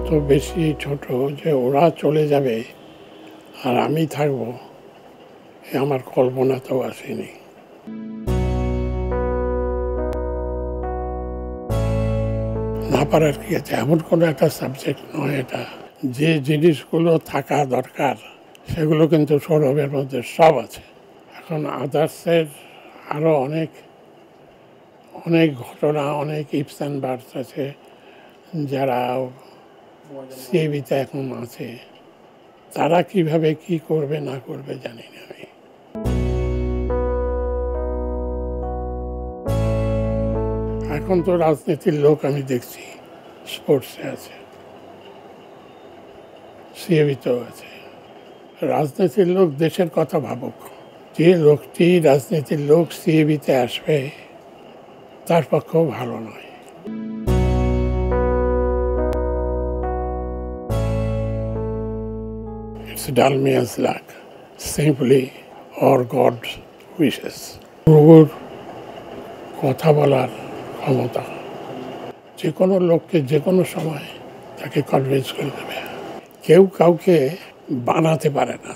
এত বেশি ছোট যে ওরা চলে যাবে আর আমি থাকবো, এ আমার কল্পনাতেও আসেনি। না পারার কি আছে, এমন কোনো একটা সাবজেক্ট নয় এটা। যে জিনিসগুলো থাকা দরকার সেগুলো কিন্তু সৌরভের মধ্যে সব আছে। এখন আদার্সের আরও অনেক অনেক ঘটনা, অনেক ইপস অ্যান্ড বার্ডস আছে যারা সিএবিতে এখন আছে। তারা কিভাবে কি করবে না করবে জানি না আমি। এখন তো রাজনীতির লোক আমি দেখছি স্পোর্টসে আছে, সিএবিতেও আছে। রাজনীতির লোক দেশের কথা ভাবুক। যে লোকটি রাজনীতির লোক সিএবিতে আসবে তার পক্ষেও ভালো নয়। It's Dalmia's luck, simply, or God's wishes. প্রভুর কথা বলার ক্ষমতা যে কোনো লোককে যে কোনো সময় তাকে কনভিন্স করে দেবে। কেউ কাউকে বানাতে পারে না।